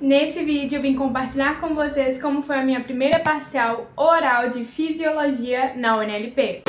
Nesse vídeo eu vim compartilhar com vocês como foi a minha primeira parcial oral de Fisiologia na UNLP.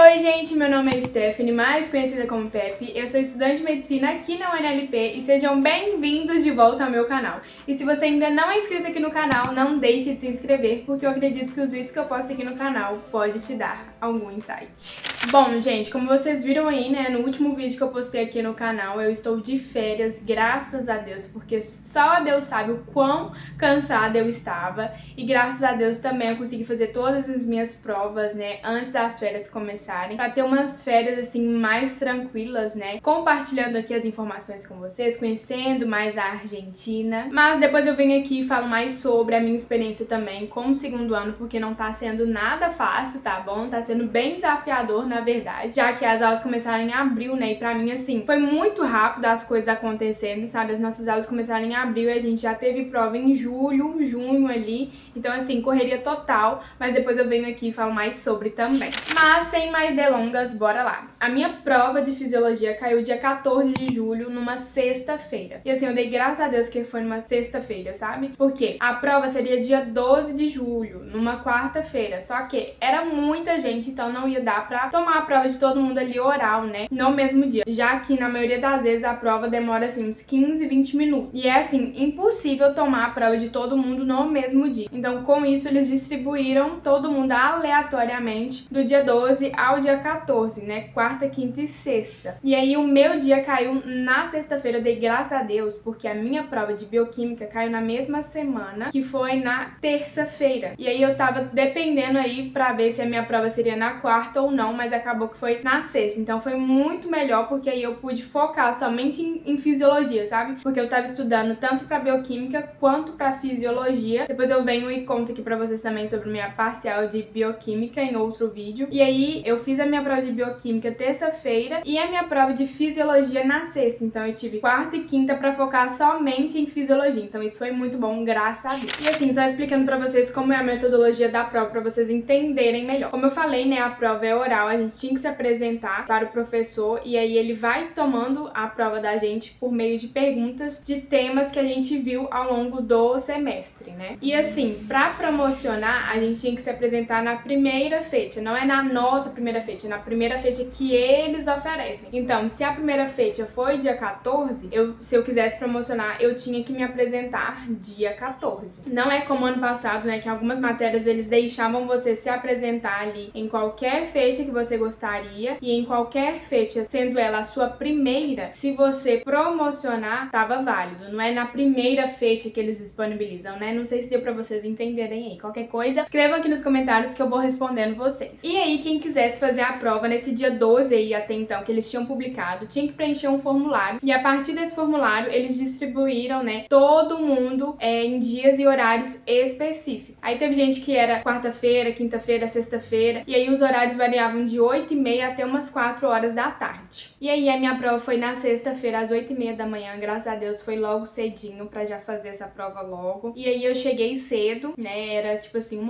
Oi gente, meu nome é Stephanie, mais conhecida como Pepe, eu sou estudante de medicina aqui na UNLP e sejam bem-vindos de volta ao meu canal. E se você ainda não é inscrito aqui no canal, não deixe de se inscrever, porque eu acredito que os vídeos que eu posto aqui no canal podem te dar algum insight. Bom, gente, como vocês viram aí, né, no último vídeo que eu postei aqui no canal, eu estou de férias, graças a Deus, porque só Deus sabe o quão cansada eu estava e graças a Deus também eu consegui fazer todas as minhas provas, né, antes das férias começarem, para ter umas férias assim mais tranquilas, né, compartilhando aqui as informações com vocês, conhecendo mais a Argentina. Mas depois eu venho aqui e falo mais sobre a minha experiência também com o segundo ano, porque não tá sendo nada fácil, tá bom? Tá sendo bem desafiador, na verdade, já que as aulas começaram em abril, né, e pra mim, assim, foi muito rápido as coisas acontecendo, sabe? As nossas aulas começaram em abril e a gente já teve prova em julho, junho ali, então assim, correria total, mas depois eu venho aqui e falo mais sobre também. Mas sem mais delongas, bora lá. A minha prova de fisiologia caiu dia 14 de julho, numa sexta-feira. E assim, eu dei graças a Deus que foi numa sexta-feira, sabe? Porque a prova seria dia 12 de julho, numa quarta-feira. Só que era muita gente, então não ia dar pra tomar a prova de todo mundo ali oral, né? No mesmo dia. Já que na maioria das vezes a prova demora assim uns 15, 20 minutos. E é assim, impossível tomar a prova de todo mundo no mesmo dia. Então com isso eles distribuíram todo mundo aleatoriamente do dia 12 ao dia 14, né? Quarta, quinta e sexta. E aí o meu dia caiu na sexta-feira, eu dei graças a Deus, porque a minha prova de bioquímica caiu na mesma semana, que foi na terça-feira. E aí eu tava dependendo aí pra ver se a minha prova seria na quarta ou não, mas acabou que foi na sexta. Então foi muito melhor, porque aí eu pude focar somente em fisiologia, sabe? Porque eu tava estudando tanto pra bioquímica quanto pra fisiologia. Depois eu venho e conto aqui pra vocês também sobre minha parcial de bioquímica em outro vídeo. E aí eu fiz a minha prova de bioquímica terça-feira e a minha prova de fisiologia na sexta. Então eu tive quarta e quinta pra focar somente em fisiologia. Então isso foi muito bom, graças a Deus. E assim, só explicando pra vocês como é a metodologia da prova, pra vocês entenderem melhor. Como eu falei, né, a prova é oral, a gente tinha que se apresentar para o professor e aí ele vai tomando a prova da gente por meio de perguntas de temas que a gente viu ao longo do semestre, né? E assim, pra promocionar, a gente tinha que se apresentar na primeira fecha, não é na nossa primeira fecha, é na primeira fecha que eles oferecem. Então, se a primeira fecha foi dia 14, se eu quisesse promocionar, eu tinha que me apresentar dia 14. Não é como ano passado, né, que algumas matérias eles deixavam você se apresentar ali em qualquer fecha que você gostaria e em qualquer fecha, sendo ela a sua primeira, se você promocionar, tava válido. Não é na primeira fecha que eles disponibilizam, né? Não sei se deu pra vocês entenderem aí. Qualquer coisa, escrevam aqui nos comentários que eu vou respondendo vocês. E aí, quem quisesse fazer a prova nesse dia 12 aí, até então, que eles tinham publicado, tinha que preencher um formulário. E a partir desse formulário, eles distribuíram, né, todo mundo em dias e horários específicos. Aí teve gente que era quarta-feira, quinta-feira, sexta-feira, e aí os horários variavam de 8h30 até umas 4 horas da tarde. E aí a minha prova foi na sexta-feira, às 8h30 da manhã, graças a Deus foi logo cedinho pra já fazer essa prova logo. E aí eu cheguei cedo, né, era tipo assim,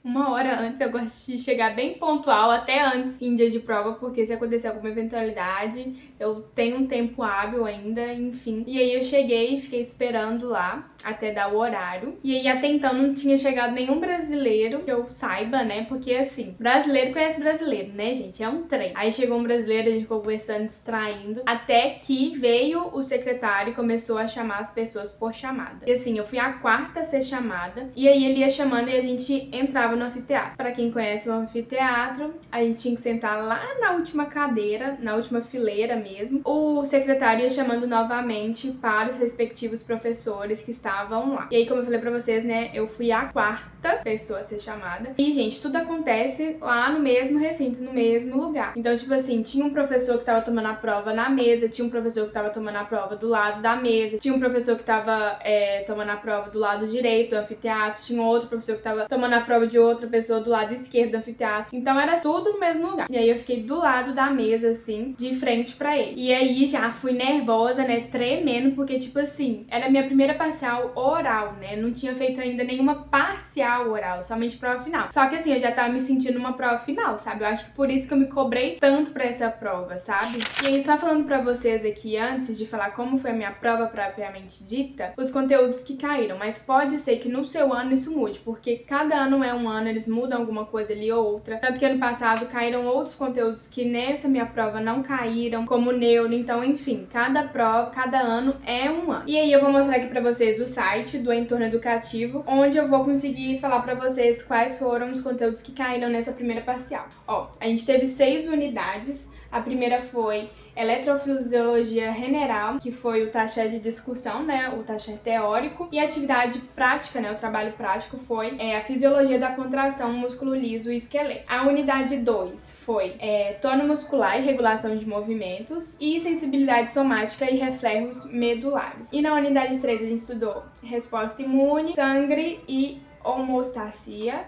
uma hora antes. Eu gosto de chegar bem pontual, até antes em dia de prova, porque se acontecer alguma eventualidade, eu tenho um tempo hábil ainda, enfim. E aí eu cheguei e fiquei esperando lá até dar o horário. E aí até então não tinha chegado nenhum brasileiro que eu saiba, né? Porque assim, brasileiro conhece brasileiro, né, gente? É um trem. Aí chegou um brasileiro, a gente ficou conversando, distraindo, até que veio o secretário e começou a chamar as pessoas por chamada. E assim, eu fui a quarta a ser chamada, e aí ele ia chamando e a gente entrava no anfiteatro. Pra quem conhece o anfiteatro, a gente tinha que sentar lá na última cadeira, na última fileira mesmo. O secretário ia chamando novamente para os respectivos professores que estavam lá. E aí, como eu falei pra vocês, né, eu fui a quarta pessoa a ser chamada. E, gente, tudo acontece lá no mesmo recinto, no mesmo lugar. Então, tipo assim, tinha um professor que tava tomando a prova na mesa, tinha um professor que tava tomando a prova do lado da mesa, tinha um professor que tava tomando a prova do lado direito do anfiteatro, tinha outro professor que tava tomando a prova de outra pessoa do lado esquerdo do anfiteatro. Então, era tudo no mesmo lugar. E aí, aí eu fiquei do lado da mesa, assim, de frente pra ele. E aí já fui nervosa, né, tremendo, porque, tipo assim, era a minha primeira parcial oral, né, não tinha feito ainda nenhuma parcial oral, somente prova final. Só que assim, eu já tava me sentindo uma prova final, sabe? Eu acho que por isso que eu me cobrei tanto pra essa prova, sabe? E aí, só falando pra vocês aqui, antes de falar como foi a minha prova propriamente dita, os conteúdos que caíram, mas pode ser que no seu ano isso mude, porque cada ano é um ano, eles mudam alguma coisa ali ou outra. Tanto que ano passado caíram outros conteúdos que nessa minha prova não caíram, como neuro, então enfim, cada prova, cada ano é um ano. E aí eu vou mostrar aqui pra vocês o site do Entorno Educativo, onde eu vou conseguir falar pra vocês quais foram os conteúdos que caíram nessa primeira parcial. Ó, a gente teve 6 unidades. A primeira foi Eletrofisiologia General, que foi o taxa de discussão, né, o taxa teórico, e a atividade prática, né, o trabalho prático foi a Fisiologia da Contração Músculo Liso e Esqueleto. A unidade 2 foi Tônus muscular e regulação de movimentos, e sensibilidade somática e reflexos medulares. E na unidade 3 a gente estudou resposta imune, sangue e homeostasia.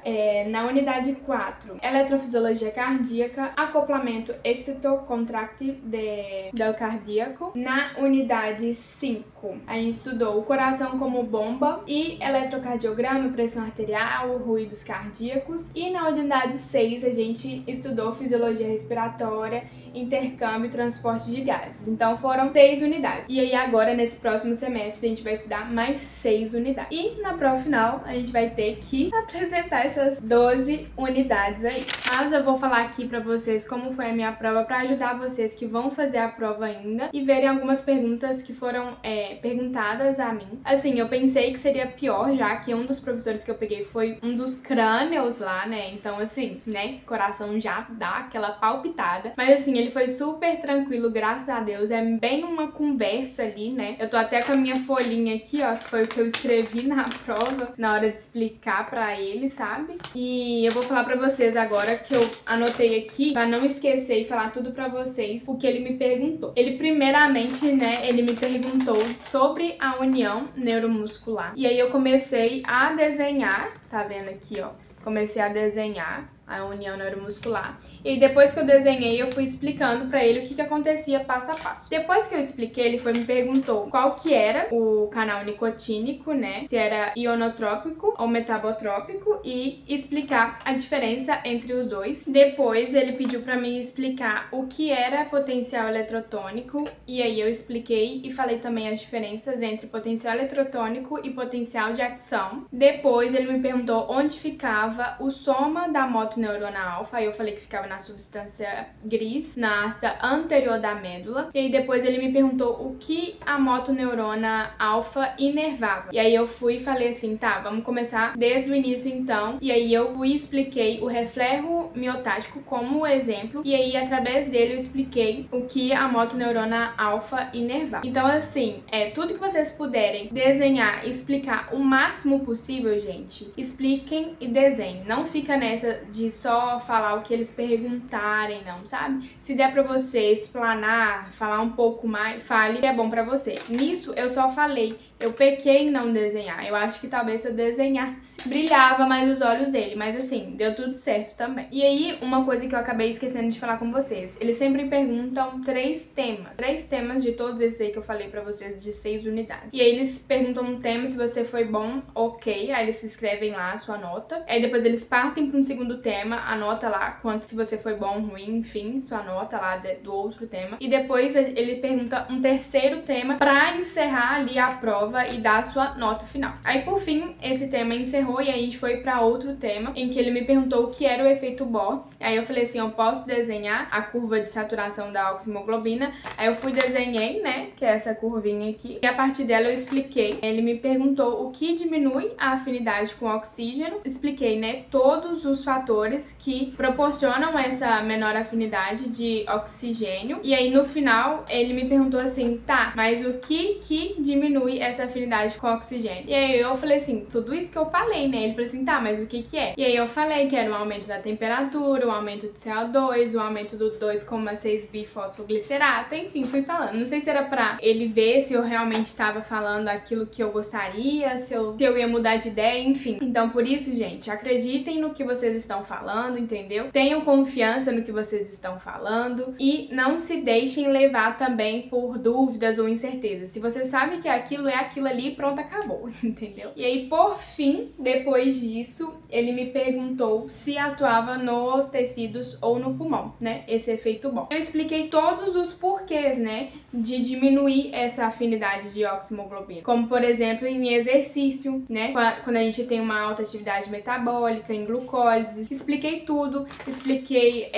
Na unidade 4, eletrofisiologia cardíaca, acoplamento excitocontráctil do cardíaco. Na unidade 5, a gente estudou o coração como bomba e eletrocardiograma, pressão arterial, ruídos cardíacos. E na unidade 6, a gente estudou fisiologia respiratória, intercâmbio e transporte de gases. Então foram 6 unidades. E aí agora, nesse próximo semestre, a gente vai estudar mais 6 unidades. E na prova final, a gente vai ter que apresentar essas 12 unidades aí. Mas eu vou falar aqui pra vocês como foi a minha prova, pra ajudar vocês que vão fazer a prova ainda e verem algumas perguntas que foram perguntadas a mim. Assim, eu pensei que seria pior, já que um dos professores que eu peguei foi um dos crânios lá, né? Então, assim, né? Coração já dá aquela palpitada. Mas, assim, ele foi super tranquilo, graças a Deus. É bem uma conversa ali, né? Eu tô até com a minha folhinha aqui, ó, que foi o que eu escrevi na prova, na hora de explicar pra ele, sabe? E eu vou falar pra vocês agora que eu anotei aqui, pra não esquecer e falar tudo pra vocês, o que ele me perguntou. Ele, primeiramente, né, ele me perguntou sobre a união neuromuscular. E aí eu comecei a desenhar, tá vendo aqui, ó? Comecei a desenhar a união neuromuscular. E depois que eu desenhei, eu fui explicando pra ele o que acontecia passo a passo. Depois que eu expliquei, ele me perguntou qual que era o canal nicotínico, né? Se era ionotrópico ou metabotrópico, e explicar a diferença entre os dois. Depois ele pediu pra mim explicar o que era potencial eletrotônico, e aí eu expliquei e falei também as diferenças entre potencial eletrotônico e potencial de ação. Depois ele me perguntou onde ficava o soma da moto neurona alfa, aí eu falei que ficava na substância gris, na asta anterior da médula. E aí depois ele me perguntou o que a motoneurona alfa inervava. E aí eu fui e falei assim, tá, vamos começar desde o início então. E aí eu fui e expliquei o reflexo miotático como exemplo. E aí através dele eu expliquei o que a motoneurona alfa inervava. Então assim, tudo que vocês puderem desenhar e explicar o máximo possível, gente, expliquem e desenhem. Não fica nessa de só falar o que eles perguntarem, não, sabe? Se der pra você explanar, falar um pouco mais, fale que é bom pra você. Nisso, eu só falei. Eu pequei em não desenhar. Eu acho que talvez se eu desenhasse, brilhava mais os olhos dele. Mas assim, deu tudo certo também. E aí, uma coisa que eu acabei esquecendo de falar com vocês. Eles sempre perguntam 3 temas. 3 temas de todos esses aí que eu falei pra vocês, de 6 unidades. E aí eles perguntam um tema, se você foi bom, ok. Aí eles escrevem lá a sua nota. Aí depois eles partem pra um segundo tema, anota lá quanto, se você foi bom, ruim, enfim, sua nota lá do outro tema. E depois ele pergunta um terceiro tema pra encerrar ali a prova e dar a sua nota final. Aí por fim, esse tema encerrou e aí a gente foi pra outro tema, em que ele me perguntou o que era o efeito Bohr. Aí eu falei assim, eu posso desenhar a curva de saturação da oxihemoglobina. Aí eu fui desenhei, né, que é essa curvinha aqui, e a partir dela eu expliquei. Ele me perguntou o que diminui a afinidade com o oxígeno. Expliquei, né, todos os fatores que proporcionam essa menor afinidade de oxigênio. E aí no final ele me perguntou assim, tá, mas o que diminui essa essa afinidade com o oxigênio. E aí eu falei assim, tudo isso que eu falei, né? Ele falou assim, tá, mas o que que é? E aí eu falei que era o aumento da temperatura, o aumento de CO2, o aumento do 2,6-bifosfoglicerato, enfim, fui falando. Não sei se era pra ele ver se eu realmente estava falando aquilo que eu gostaria, se eu ia mudar de ideia, enfim. Então, por isso, gente, acreditem no que vocês estão falando, entendeu? Tenham confiança no que vocês estão falando e não se deixem levar também por dúvidas ou incertezas. Se você sabe que aquilo é aquilo ali, pronto, acabou, entendeu? E aí, por fim, depois disso, ele me perguntou se atuava nos tecidos ou no pulmão, né? Esse efeito bom. Eu expliquei todos os porquês, né, de diminuir essa afinidade de oximoglobina. Como, por exemplo, em exercício, né? Quando a gente tem uma alta atividade metabólica, em glucólise. Expliquei tudo, expliquei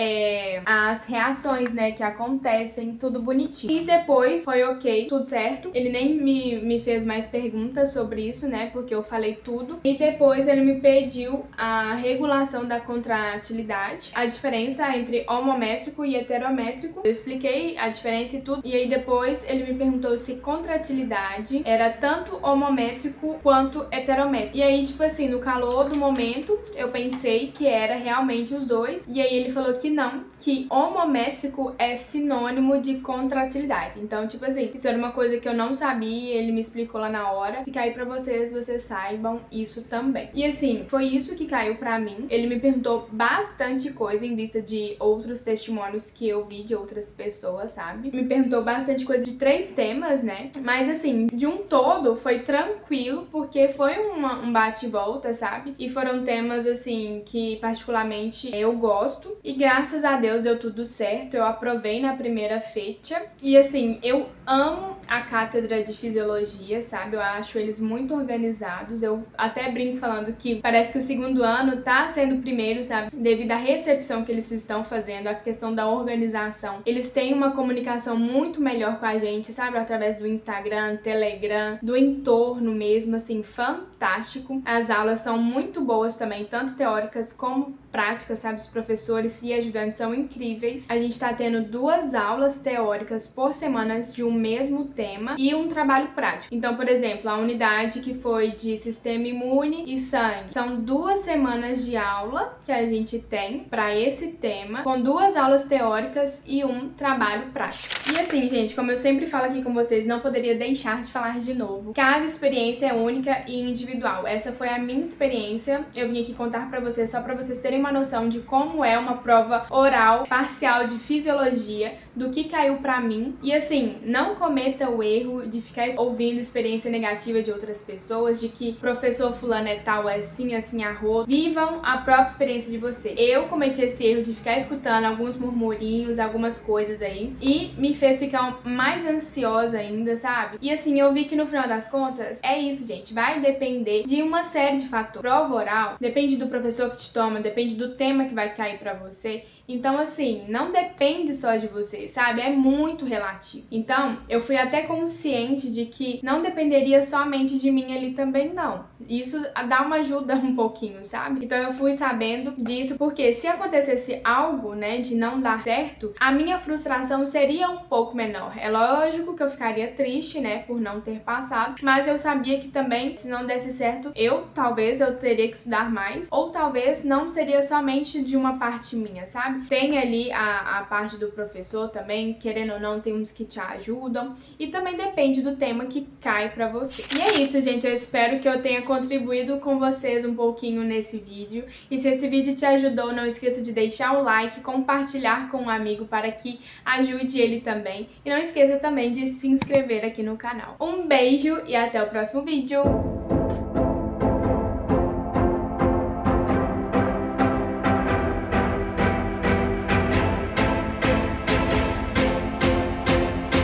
as reações, né, que acontecem, tudo bonitinho. E depois foi ok, tudo certo. Ele nem me fez mais perguntas sobre isso, né, porque eu falei tudo. E depois ele me pediu a regulação da contratilidade, a diferença entre homométrico e heterométrico. Eu expliquei a diferença e tudo. E aí depois ele me perguntou se contratilidade era tanto homométrico quanto heterométrico. E aí, tipo assim, no calor do momento, eu pensei que era realmente os dois. E aí ele falou que não, que homométrico é sinônimo de contratilidade. Então, tipo assim, isso era uma coisa que eu não sabia, ele me explicou lá na hora. Se cair pra vocês, vocês saibam isso também. E assim, foi isso que caiu pra mim. Ele me perguntou bastante coisa em vista de outros testemunhos que eu vi de outras pessoas, sabe? Me perguntou bastante coisa de 3 temas, né? Mas assim, de um todo, foi tranquilo, porque foi um bate e volta, sabe? E foram temas, assim, que particularmente eu gosto. E graças a Deus deu tudo certo, eu aprovei na primeira fecha. E assim, eu amo a cátedra de fisiologia, sabe? Eu acho eles muito organizados. Eu até brinco falando que parece que o segundo ano tá sendo o primeiro, sabe? Devido à recepção que eles estão fazendo, a questão da organização. Eles têm uma comunicação muito melhor com a gente, sabe? Através do Instagram, Telegram, do entorno mesmo, assim, fantástico. As aulas são muito boas também, tanto teóricas como práticas, sabe? Os professores e ajudantes são incríveis. A gente tá tendo 2 aulas teóricas por semana de um mesmo tema e um trabalho prático. Então, por exemplo, a unidade que foi de sistema imune e sangue, são 2 semanas de aula que a gente tem para esse tema, com 2 aulas teóricas e um trabalho prático. E assim, gente, como eu sempre falo aqui com vocês, não poderia deixar de falar de novo. Cada experiência é única e individual. Essa foi a minha experiência. Eu vim aqui contar pra vocês, só pra vocês terem uma noção de como é uma prova oral parcial de fisiologia, do que caiu pra mim. E assim, não cometa o erro de ficar ouvindo experiência negativa de outras pessoas, de que professor fulano é tal, é assim, assim, arroz. Vivam a própria experiência de você. Eu cometi esse erro de ficar escutando alguns murmurinhos, algumas coisas aí, e me fez ficar mais ansiosa ainda, sabe? E assim, eu vi que no final das contas, é isso, gente. Vai depender de uma série de fatores. Prova oral depende do professor que te toma, depende do tema que vai cair pra você. Então, assim, não depende só de você, sabe? É muito relativo. Então, eu fui até consciente de que não dependeria somente de mim ali também, não. Isso dá uma ajuda um pouquinho, sabe? Então, eu fui sabendo disso, porque se acontecesse algo, né, de não dar certo, a minha frustração seria um pouco menor. É lógico que eu ficaria triste, né, por não ter passado, mas eu sabia que também, se não desse certo, talvez eu teria que estudar mais, ou talvez não seria somente de uma parte minha, sabe? Tem ali a parte do professor também, querendo ou não, tem uns que te ajudam. E também depende do tema que cai pra você. E é isso, gente. Eu espero que eu tenha contribuído com vocês um pouquinho nesse vídeo. E se esse vídeo te ajudou, não esqueça de deixar o like, compartilhar com um amigo para que ajude ele também. E não esqueça também de se inscrever aqui no canal. Um beijo e até o próximo vídeo!